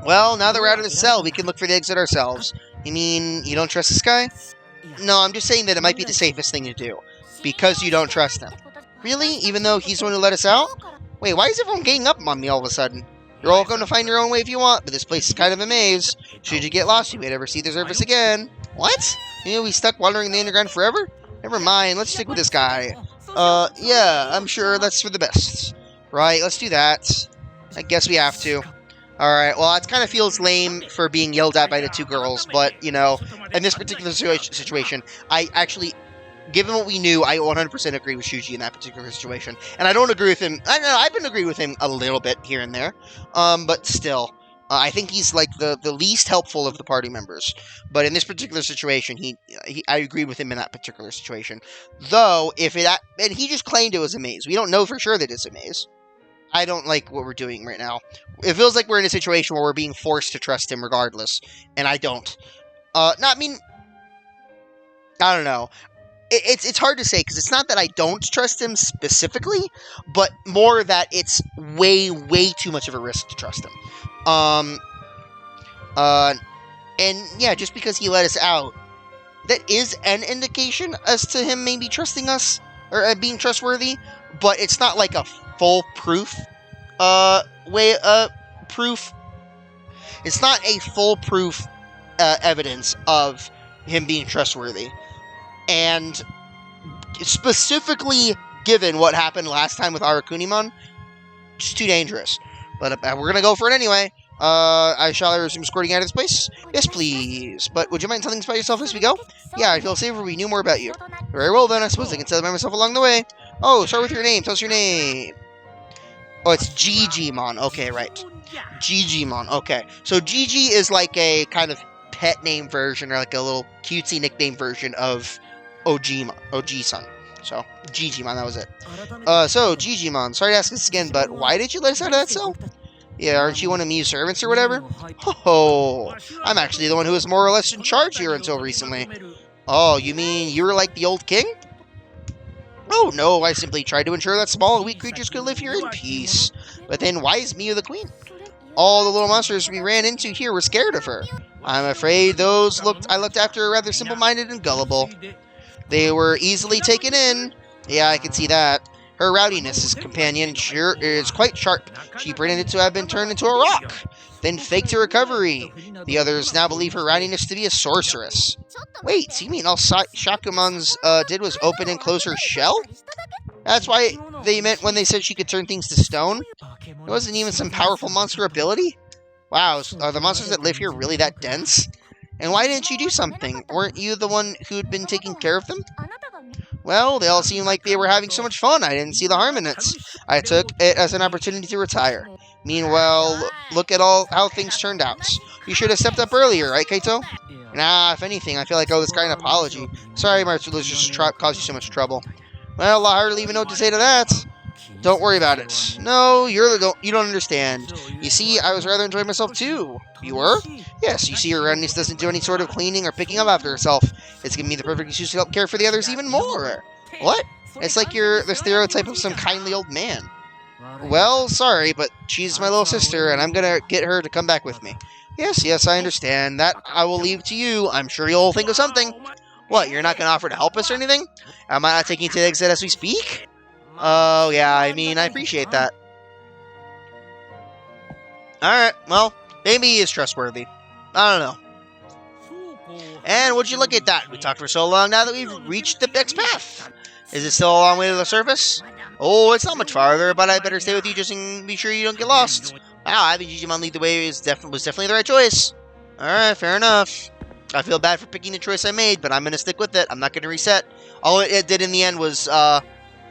Well, now that we're out of the cell, we can look for the exit ourselves. You mean you don't trust this guy? No, I'm just saying that it might be the safest thing to do. Because you don't trust him. Really? Even though he's the one who let us out? Wait, why is everyone ganging up on me all of a sudden? You're all going to find your own way if you want, but this place is kind of a maze. Should you get lost, you may never see the surface again. What? You know, we stuck wandering in the underground forever? Never mind, let's stick with this guy. Yeah, I'm sure that's for the best. Right, let's do that. I guess we have to. Alright, well, it kind of feels lame for being yelled at by the two girls, but, you know, in this particular situation, I actually... Given what we knew, I 100% agree with Shuji in that particular situation. And I don't agree with him. I don't know, I've been agreeing with him a little bit here and there. But still, I think he's like the least helpful of the party members. But in this particular situation, I agree with him in that particular situation. Though, and he just claimed it was a maze. We don't know for sure that it's a maze. I don't like what we're doing right now. It feels like we're in a situation where we're being forced to trust him regardless. And I don't. I don't know. It's hard to say, because it's not that I don't trust him specifically, but more that it's way, way too much of a risk to trust him. And yeah, just because he let us out, that is an indication as to him maybe trusting us, or being trustworthy, but it's not like a foolproof, proof. It's not a foolproof, evidence of him being trustworthy. And specifically given what happened last time with Arakunimon, just too dangerous. But we're going to go for it anyway. I shall resume escorting out of this place? Yes, please. But would you mind telling us about yourself as we go? Yeah, I'd feel safer if we knew more about you. Very well then, I suppose I can tell about myself along the way. Oh, start with your name. Tell us your name. Oh, it's Digimon. Okay, right. Digimon. Okay. So Gigi is like a kind of pet name version, or like a little cutesy nickname version of OG-san. So, Digimon, that was it. So, Digimon, sorry to ask this again, but why did you let us out of that cell? Yeah, aren't you one of Miu's servants or whatever? Oh, I'm actually the one who was more or less in charge here until recently. Oh, you mean you were like the old king? Oh, no, I simply tried to ensure that small and weak creatures could live here in peace. But then, why is Miu the queen? All the little monsters we ran into here were scared of her. I'm afraid I looked after rather simple-minded and gullible. They were easily taken in. Yeah, I can see that. Her rowdiness, his companion, is quite sharp. She pretended to have been turned into a rock, then faked her recovery. The others now believe her rowdiness to be a sorceress. Wait, you mean all Shakumon's did was open and close her shell? That's why they meant when they said she could turn things to stone? It wasn't even some powerful monster ability? Wow, are the monsters that live here really that dense? And why didn't you do something? Weren't you the one who'd been taking care of them? Well, they all seemed like they were having so much fun, I didn't see the harm in it. I took it as an opportunity to retire. Meanwhile, look at how things turned out. You should have stepped up earlier, right, Kaito? Nah, if anything, I feel like I owe this guy an apology. Sorry my just caused you so much trouble. Well, I hardly even know what to say to that. Don't worry about it. No, you don't understand. You see, I was rather enjoying myself too. You were? Yes, you see, her Rennies doesn't do any sort of cleaning or picking up after herself. It's giving me the perfect excuse to help care for the others even more. What? It's like you're the stereotype of some kindly old man. Well, sorry, but she's my little sister, and I'm gonna get her to come back with me. Yes, I understand. That I will leave to you. I'm sure you'll think of something. What, you're not gonna offer to help us or anything? Am I not taking you to the exit as we speak? Oh, yeah, I mean, I appreciate that. Alright, well, Maybe he is trustworthy. I don't know. And would you look at that? We talked for so long now that we've reached the next path. Is it still a long way to the surface? Oh, it's not much farther, but I better stay with you just to be sure you don't get lost. Wow, having Digimon lead the way was definitely the right choice. Alright, fair enough. I feel bad for picking the choice I made, but I'm going to stick with it. I'm not going to reset. All it did in the end was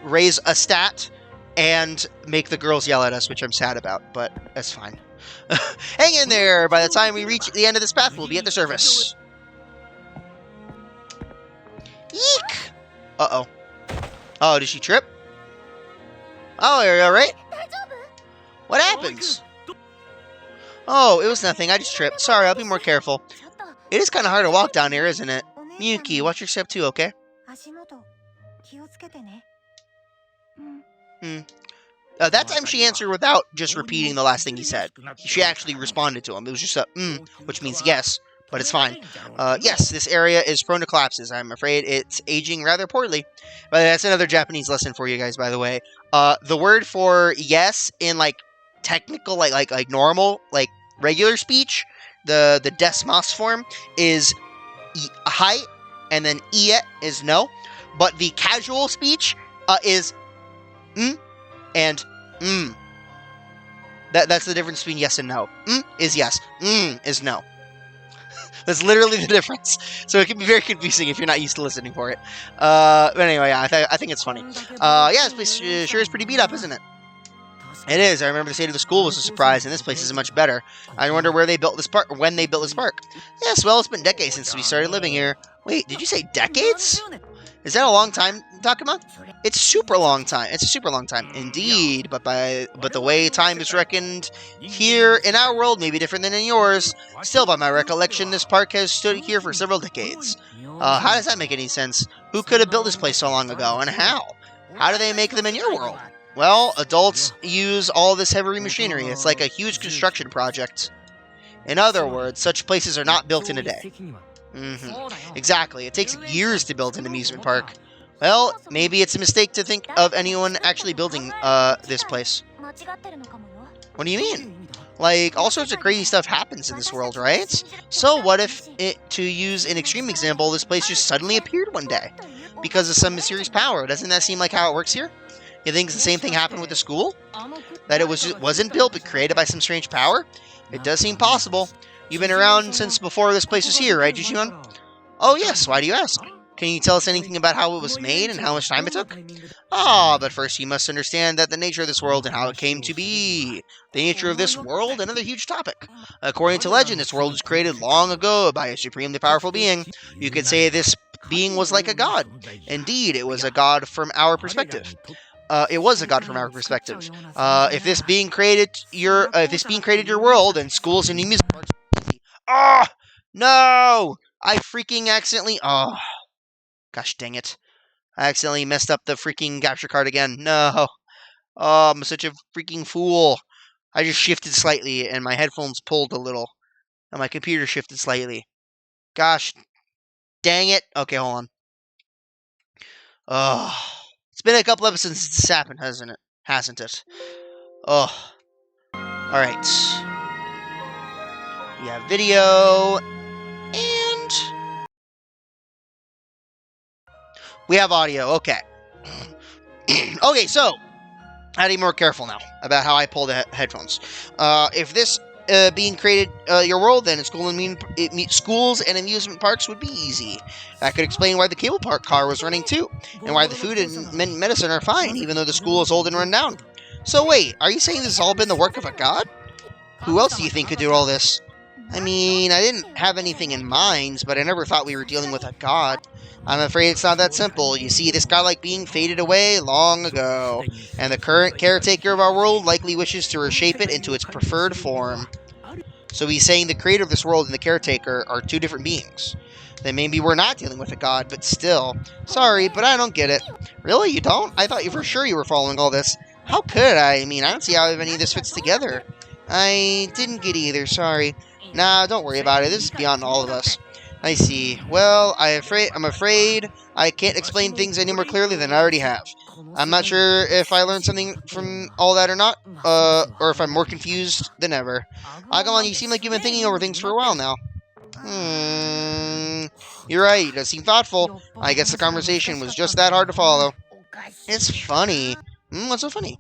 raise a stat and make the girls yell at us, which I'm sad about, but that's fine. Hang in there! By the time we reach the end of this path, we'll be at the surface. Eek! Uh-oh. Oh, did she trip? Oh, are you alright? What happens? Oh, it was nothing. I just tripped. Sorry, I'll be more careful. It is kind of hard to walk down here, isn't it? Miyuki, watch your step too, okay? That time she answered without just repeating the last thing he said. She actually responded to him. It was just a which means yes, but it's fine. Yes, this area is prone to collapses. I'm afraid it's aging rather poorly. But that's another Japanese lesson for you guys, by the way. The word for yes in like technical, like normal, like regular speech, the desmos form is hai, and then ie is no. But the casual speech is and That's the difference between yes and no. Is yes. Is no. That's literally the difference. So it can be very confusing if you're not used to listening for it. But anyway, yeah, I think it's funny. Yeah, this place sure is pretty beat up, isn't it? It is. I remember the state of the school was a surprise, and this place is much better. I wonder where they built this park, or when they built this park. Yes, well, it's been decades since we started living here. Wait, did you say decades? Is that a long time, Takuma? It's super long time. It's a super long time, indeed. But the way time is reckoned here in our world may be different than in yours. Still, by my recollection, this park has stood here for several decades. How does that make any sense? Who could have built this place so long ago, and how? How do they make them in your world? Well, adults use all this heavy machinery. It's like a huge construction project. In other words, such places are not built in a day. Exactly. It takes years to build an amusement park. Well, maybe it's a mistake to think of anyone actually building this place. What do you mean? Like, all sorts of crazy stuff happens in this world, right? So what if, to use an extreme example, this place just suddenly appeared one day? Because of some mysterious power. Doesn't that seem like how it works here? You think the same thing happened with the school? That it wasn't built but created by some strange power? It does seem possible. You've been around since before this place was here, right, Digimon? Oh yes, why do you ask? Can you tell us anything about how it was made and how much time it took? But first you must understand that the nature of this world and how it came to be. The nature of this world, another huge topic. According to legend, this world was created long ago by a supremely powerful being. You could say this being was like a god. Indeed, it was a god from our perspective. It was a god from our perspective. If this being created your world and schools and amusement parks. Oh no! I freaking accidentally. Oh, gosh dang it! I accidentally messed up the freaking capture card again. No. Oh, I'm such a freaking fool. I just shifted slightly, and my headphones pulled a little, and my computer shifted slightly. Gosh, dang it! Okay, hold on. Oh. It's been a couple episodes since this happened, hasn't it? Hasn't it? Oh. Alright. We have video. And we have audio. Okay. Okay, so I need to be more careful now about how I pull the headphones. If this being created your world, then schools and amusement parks would be easy. That could explain why the cable park car was running too, and why the food and medicine are fine, even though the school is old and run down. So wait, are you saying this has all been the work of a god? Who else do you think could do all this? I mean, I didn't have anything in mind, but I never thought we were dealing with a god. I'm afraid it's not that simple. You see, this godlike being faded away long ago, and the current caretaker of our world likely wishes to reshape it into its preferred form. So he's saying the creator of this world and the caretaker are two different beings. Then maybe we're not dealing with a god, but still. Sorry, but I don't get it. Really? You don't? I thought you for sure you were following all this. How could I? I mean, I don't see how any of this fits together. I didn't get either, sorry. Nah, don't worry about it. This is beyond all of us. I see. Well, I'm afraid I can't explain things any more clearly than I already have. I'm not sure if I learned something from all that or not, or if I'm more confused than ever. Agumon, you seem like you've been thinking over things for a while now. You're right, it does seem thoughtful. I guess the conversation was just that hard to follow. It's funny. What's so funny?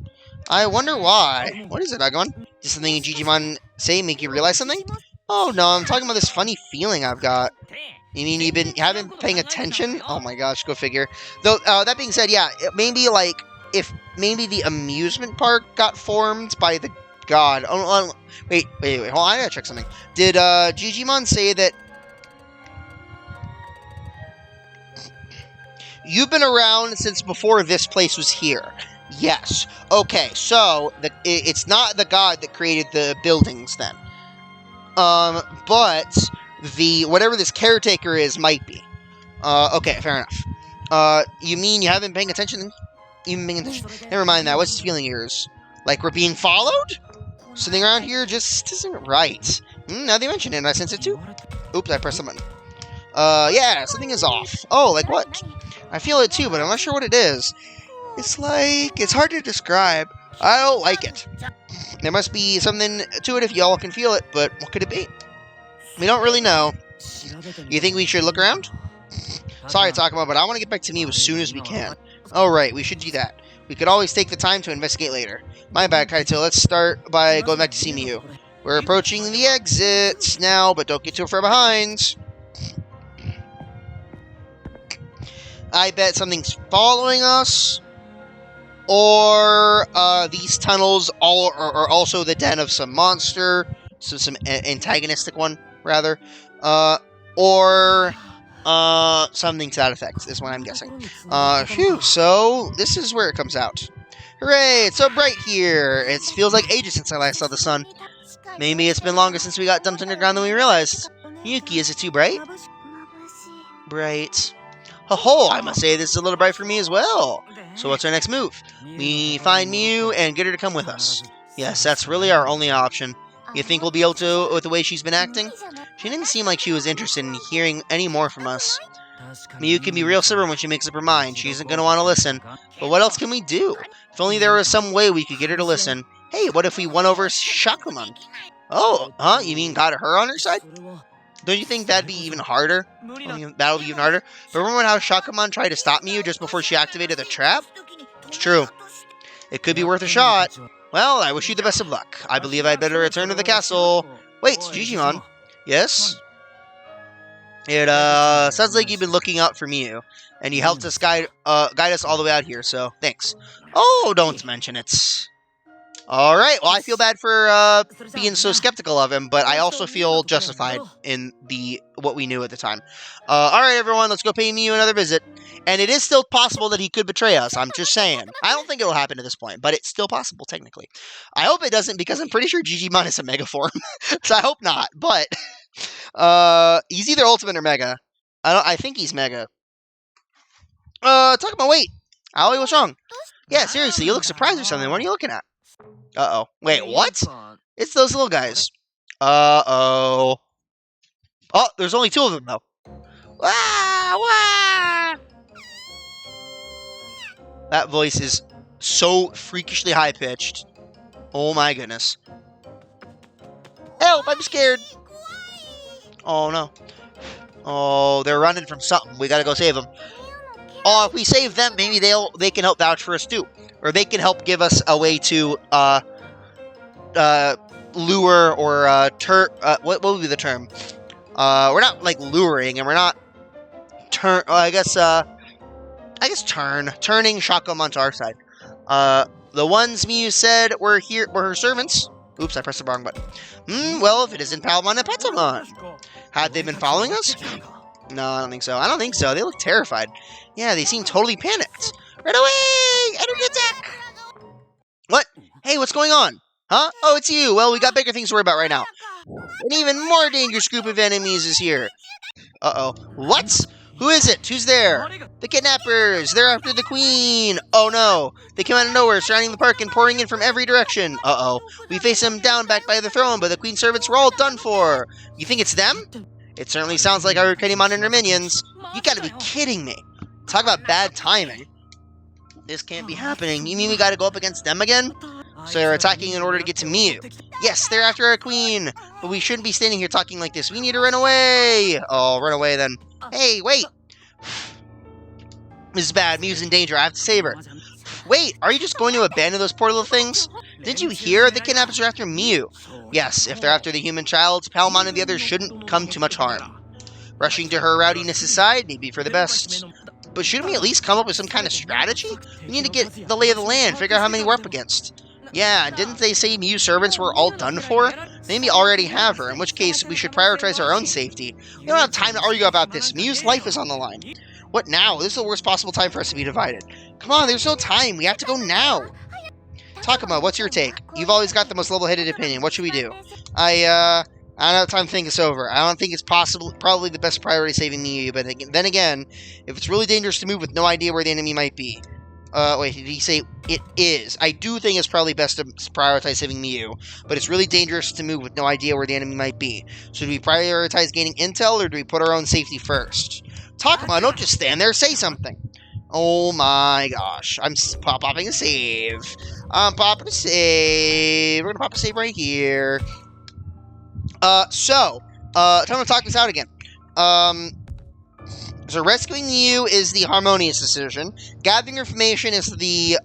I wonder why. What is it, Agumon? Did something Digimon say make you realize something? Oh no, I'm talking about this funny feeling I've got. You mean you haven't been paying attention? Oh my gosh, go figure. Though, that being said, yeah, maybe like, if maybe the amusement park got formed by the god. Wait, hold on, I gotta check something. Did, Digimon say that you've been around since before this place was here? Yes. Okay, so, it's not the god that created the buildings then. But whatever this caretaker is might be. Okay, fair enough. You mean you haven't been paying attention? Never mind that. What's this feeling of yours? Like we're being followed? Something around here just isn't right. Now they mention it, and I sense it too. Oops, I pressed the button. Yeah, something is off. Oh, like what? I feel it too, but I'm not sure what it is. It's hard to describe. I don't like it. There must be something to it if y'all can feel it, but what could it be? We don't really know. You think we should look around? Sorry, Takuma, but I want to get back to Mew as soon as we can. Oh, right, we should do that. We could always take the time to investigate later. My bad, Kaito. Let's start by going back to see Mew. We're approaching the exits now, but don't get too far behind. I bet something's following us. Or these tunnels are also the den of some monster. So some antagonistic one, rather. Or something to that effect is what I'm guessing. Phew, so this is where it comes out. Hooray, it's so bright here. It feels like ages since I last saw the sun. Maybe it's been longer since we got dumped underground than we realized. Yuki, is it too bright? Bright. Ho-ho, I must say this is a little bright for me as well. So what's our next move? We find Mew and get her to come with us. Yes, that's really our only option. You think we'll be able to with the way she's been acting? She didn't seem like she was interested in hearing any more from us. Mew can be real stubborn when she makes up her mind. She isn't going to want to listen. But what else can we do? If only there was some way we could get her to listen. Hey, what if we won over Shakuman? Oh, huh? You mean got her on her side? Don't you think that'd be even harder? That'll be even harder. But remember how Shakuman tried to stop Mew just before she activated the trap? It's true. It could be worth a shot. Well, I wish you the best of luck. I believe I'd better return to the castle. Wait, Digimon. Yes? It, sounds like you've been looking out for Mew, and you helped us guide us all the way out here, so thanks. Oh, don't mention it. Alright, well, I feel bad for, being so skeptical of him, but I also feel justified in what we knew at the time. Alright, everyone, let's go pay Mew another visit. And it is still possible that he could betray us, I'm just saying. I don't think it'll happen at this point, but it's still possible, technically. I hope it doesn't, because I'm pretty sure Digimon is a Mega form. So I hope not, but... he's either Ultimate or Mega. I think he's Mega. Talk about weight. Aoi, what's wrong? Yeah, seriously, you look surprised or something. What are you looking at? Uh-oh. Wait, what? It's those little guys. Uh-oh. Oh, there's only two of them, though. Wah! Wah! That voice is so freakishly high-pitched. Oh my goodness. Help! I'm scared! Oh, no. Oh, they're running from something. We gotta go save them. Oh, if we save them, maybe they can help vouch for us, too. Or they can help give us a way to, lure or, what would be the term? We're not, like, luring, and we're not turning Shakuman to our side. The ones Mew said were her servants. Oops, I pressed the wrong button. Well, if it isn't Palmon and Patamon. Had they been following us? No, I don't think so. I don't think so. They look terrified. Yeah, they seem totally panicked. Right away! Energy attack! What? Hey, what's going on? Huh? Oh, it's you. Well, we got bigger things to worry about right now. An even more dangerous group of enemies is here. Uh-oh. What? Who is it? Who's there? The kidnappers! They're after the queen! Oh no! They came out of nowhere, surrounding the park and pouring in from every direction. Uh-oh. We faced them down back by the throne, but the queen's servants were all done for. You think it's them? It certainly sounds like our Digimon and her minions. You gotta be kidding me. Talk about bad timing. This can't be happening. You mean we gotta go up against them again? So they're attacking in order to get to Miu. Yes, they're after our queen. But we shouldn't be standing here talking like this. We need to run away. Oh, run away then. Hey, wait. This is bad. Miu's in danger. I have to save her. Wait, are you just going to abandon those poor little things? Did you hear? The kidnappers are after Miu. Yes, if they're after the human child, Palmon and the others shouldn't come to much harm. Rushing to her rowdiness aside may be for the best. But shouldn't we at least come up with some kind of strategy? We need to get the lay of the land, figure out how many we're up against. Yeah, didn't they say Miu's servants were all done for? They may already have her, in which case we should prioritize our own safety. We don't have time to argue about this. Miu's life is on the line. What now? This is the worst possible time for us to be divided. Come on, there's no time. We have to go now. Takuma, what's your take? You've always got the most level-headed opinion. What should we do? I don't have time to think this over. I don't think it's probably the best priority saving Miu, but then again, if it's really dangerous to move with no idea where the enemy might be. Wait, did he say it is? I do think it's probably best to prioritize saving Miu, but it's really dangerous to move with no idea where the enemy might be. So do we prioritize gaining intel, or do we put our own safety first? Takuma, don't just stand there, say something. Oh my gosh, I'm popping a save. I'm popping a save. We're gonna pop a save right here. Time to talk this out again. So rescuing you is the harmonious decision. Gathering information is the,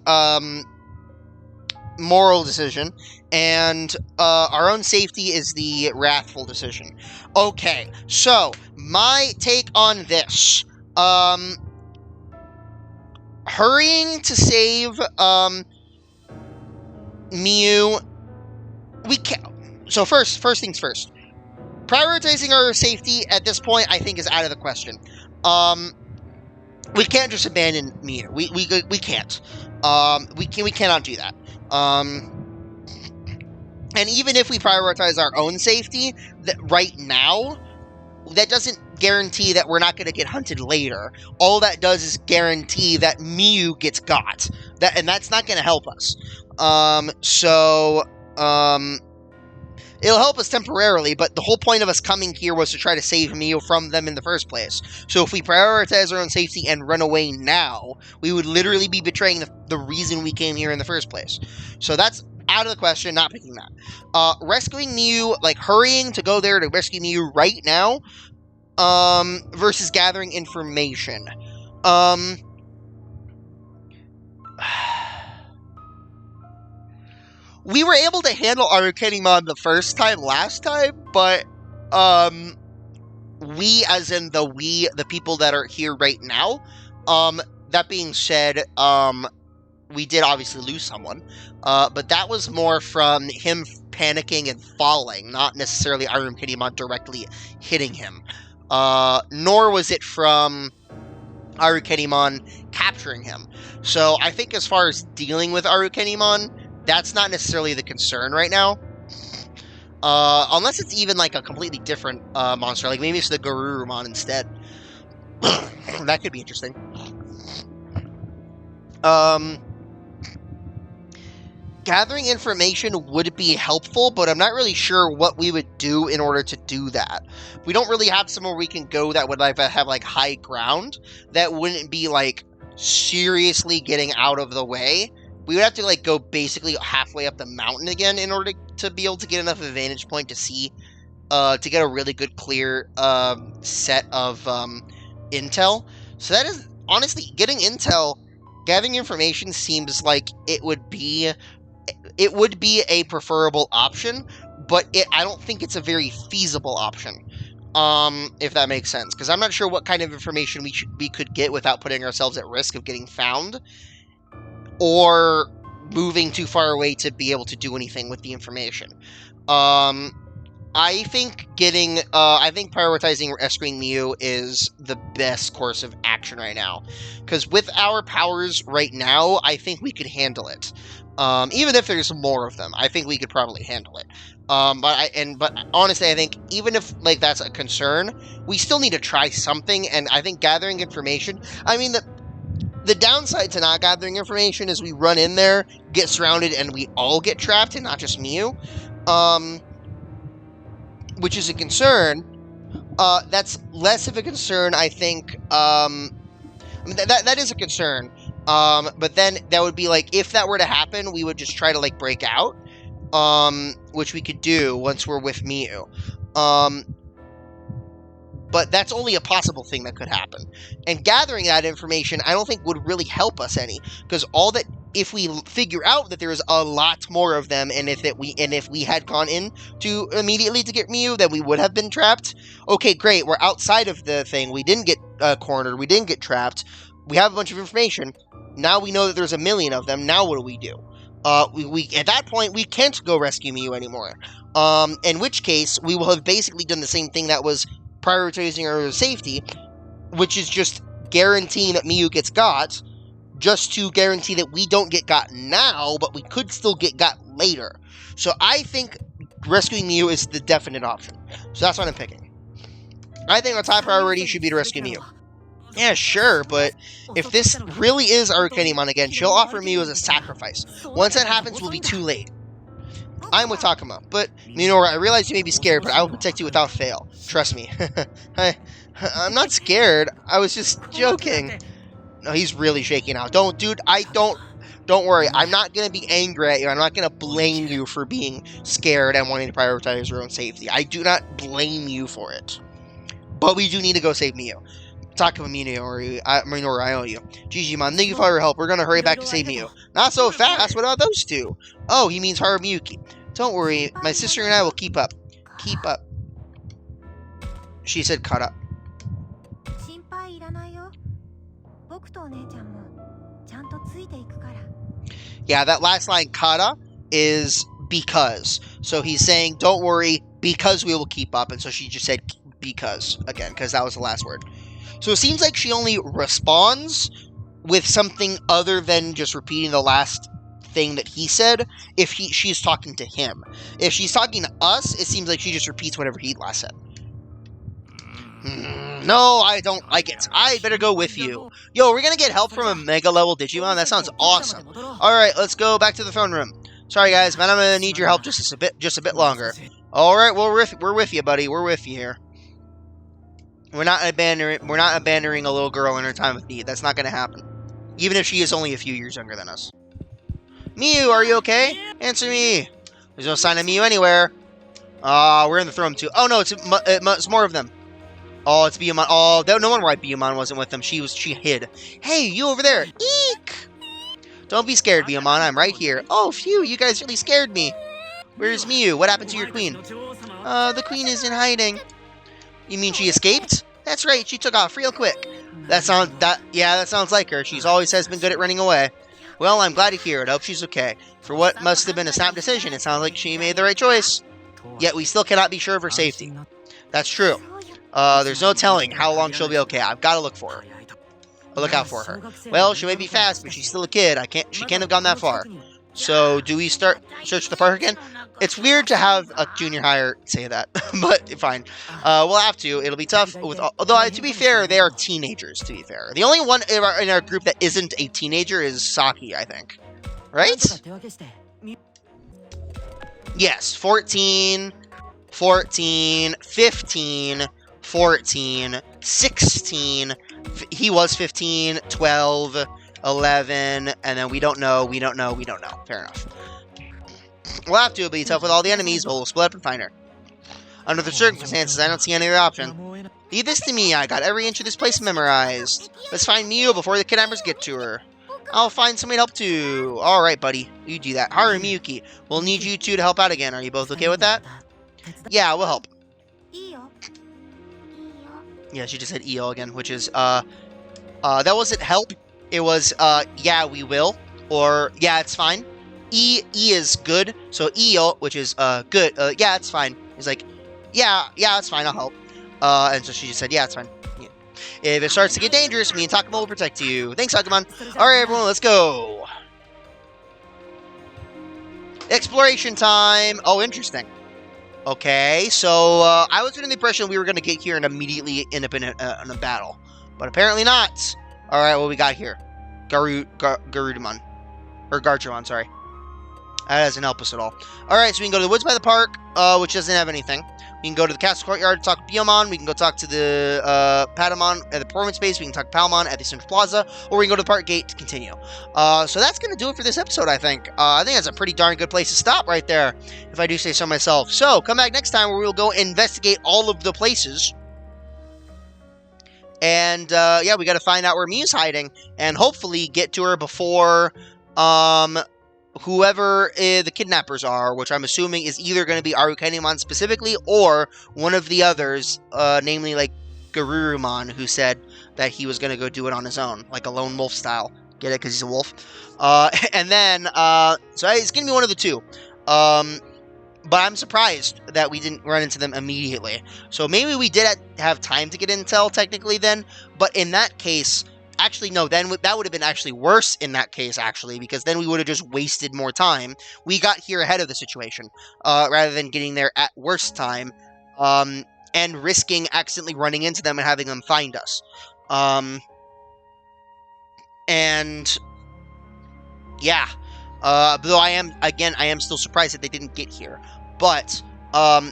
moral decision. And, our own safety is the wrathful decision. Okay, so, my take on this. Hurrying to save, Miu, we can't. So first things first. Prioritizing our safety at this point, I think, is out of the question. We can't just abandon Miu. We can't. We cannot do that. And even if we prioritize our own safety, right now, that doesn't guarantee that we're not going to get hunted later. All that does is guarantee that Miu gets got. And that's not going to help us. It'll help us temporarily, but the whole point of us coming here was to try to save Miu from them in the first place. So if we prioritize our own safety and run away now, we would literally be betraying the reason we came here in the first place. So that's out of the question, not picking that. Rescuing Miu, like hurrying to go there to rescue Miu right now, versus gathering information. We were able to handle Arukenimon the first time last time, but, we, as in the people that are here right now, that being said, we did obviously lose someone, but that was more from him panicking and falling, not necessarily Arukenimon directly hitting him. Nor was it from Arukenimon capturing him. So I think as far as dealing with Arukenimon, that's not necessarily the concern right now. Unless it's even like a completely different monster, like maybe it's the Garurumon instead. That could be interesting. Gathering information would be helpful, but I'm not really sure what we would do in order to do that. We don't really have somewhere we can go that would have like high ground. That wouldn't be like seriously getting out of the way. We would have to like go basically halfway up the mountain again in order to be able to get enough of a vantage point to see, to get a really good clear set of intel. So that is honestly getting intel, gathering information seems like it would be a preferable option, but I don't think it's a very feasible option. If that makes sense, because I'm not sure what kind of information we could get without putting ourselves at risk of getting found, or moving too far away to be able to do anything with the information. I think prioritizing rescuing Miu is the best course of action right now, because with our powers right now, I think we could handle it. Even if there's more of them, I think we could probably handle it. But honestly, I think even if like that's a concern, we still need to try something. And I think gathering information. I mean, the downside to not gathering information is we run in there, get surrounded, and we all get trapped, and not just Miu. Which is a concern. That's less of a concern, I think. I mean, that is a concern. But then that would be like, if that were to happen, we would just try to like break out, which we could do once we're with Miu. But that's only a possible thing that could happen. And gathering that information, I don't think would really help us any, because if we figure out that there's a lot more of them, and if we had gone in to immediately to get Miu, then we would have been trapped. Okay, great. We're outside of the thing. We didn't get cornered. We didn't get trapped. We have a bunch of information. Now we know that there's a million of them. Now what do we do? We at that point we can't go rescue Miu anymore. In which case we will have basically done the same thing that was prioritizing our safety, which is just guaranteeing that Miu gets got, just to guarantee that we don't get got now, but we could still get got later. So I think rescuing Miu is the definite option. So that's what I'm picking. I think our top priority should be to rescue Miu. Yeah, sure, but if this really is Arcanimon again, she'll offer Miu as a sacrifice. Once that happens, we'll be too late. I'm with Takuma, but Minoru, I realize you may be scared, but I will protect you without fail. Trust me. I'm not scared. I was just joking. No, he's really shaking out. Don't worry. I'm not going to be angry at you. I'm not going to blame you for being scared and wanting to prioritize your own safety. I do not blame you for it. But we do need to go save Miu. Takuma, Minoru, I owe you. Digimon, thank you for your help. We're going to hurry back to save Miu. Not so fast. What about those two? Oh, he means Harumiyuki. Don't worry. My sister and I will keep up. Keep up. She said cut up. Yeah, that last line, kata, is because. So he's saying, don't worry, because we will keep up. And so she just said because, again, because that was the last word. So it seems like she only responds with something other than just repeating the last thing that he said if she's talking to him. If she's talking to us, it seems like she just repeats whatever he last said. No, I don't like it. I better go with you. Yo, we're gonna get help from a mega level Digimon? That sounds awesome. Alright, let's go back to the throne room. Sorry guys, man, I'm gonna need your help just a bit longer. Alright, we're with you, buddy. We're with you here. We're not abandoning a little girl in her time of need. That's not gonna happen. Even if she is only a few years younger than us. Miu, are you okay? Answer me. There's no sign of Miu anywhere. We're in the throne room too. Oh no, it's more of them. Oh, it's Biyomon. Oh, no wonder why Biyomon wasn't with them. She hid. Hey, you over there. Eek! Don't be scared, Biyomon. I'm right here. Oh, phew, you guys really scared me. Where's Miu? What happened to your queen? The queen is in hiding. You mean she escaped? That's right, she took off real quick. That sounds like her. She's always has been good at running away. Well, I'm glad to hear it. I hope she's okay. For what must have been a snap decision, it sounds like she made the right choice. Yet we still cannot be sure of her safety. That's true. There's no telling how long she'll be okay. I've got to look for her. I'll look out for her. Well, she may be fast, but she's still a kid. She can't have gone that far. So, do we search the park again? It's weird to have a junior hire say that, but fine. We'll have to. It'll be tough. Although, to be fair, they are teenagers, to be fair. The only one in our group that isn't a teenager is Saki, I think. Right? Yes, 14, 15, 14, 16, he was 15, 12, 11, and then we don't know. Fair enough. We'll have to. It'll be tough with all the enemies, but we'll split up and find her. Under the circumstances, I don't see any other option. Leave this to me. I got every inch of this place memorized. Let's find Miu before the kidnappers get to her. I'll find somebody to help too. Alright, buddy. You do that. Harumiyuki, we'll need you two to help out again. Are you both okay with that? Yeah, we'll help. Yeah, she just said EO again, which is, that wasn't help. It was, yeah, we will. Or, yeah, it's fine. E is good. So EO, which is, good. Yeah, it's fine. He's like, yeah, it's fine. I'll help. And so she just said, yeah, it's fine. Yeah. If it starts to get dangerous, me and Takuma will protect you. Thanks, Agumon. Alright, everyone, let's go. Exploration time. Oh, interesting. Okay, so, I was under the impression we were going to get here and immediately end up in a battle. But apparently not. Alright, what we got here? Garudamon. Or Garchomon, sorry. That doesn't help us at all. Alright, so we can go to the woods by the park, which doesn't have anything. We can go to the castle courtyard to talk to Biyomon. We can go talk to the Patamon at the performance space. We can talk to Palmon at the Central Plaza. Or we can go to the park gate to continue. So that's going to do it for this episode, I think. I think that's a pretty darn good place to stop right there, if I do say so myself. So, come back next time where we'll go investigate all of the places. And, yeah, we got to find out where Miu's hiding. And hopefully get to her before, whoever the kidnappers are, which I'm assuming is either going to be Arukenimon specifically, or one of the others, namely, like, Garurumon, who said that he was going to go do it on his own, like a lone wolf style. Get it? Because he's a wolf. And then, so it's going to be one of the two. But I'm surprised that we didn't run into them immediately. So maybe we did have time to get intel, technically, then. But in that case, actually, no, then that would have been actually worse in that case, actually, because then we would have just wasted more time. We got here ahead of the situation, rather than getting there at worst time, and risking accidentally running into them and having them find us. And, yeah. Though I am still surprised that they didn't get here. But,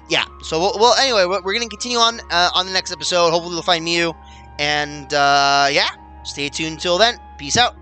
yeah. So, well, anyway, we're going to continue on the next episode. Hopefully we'll find Miu. And, yeah. Stay tuned until then. Peace out.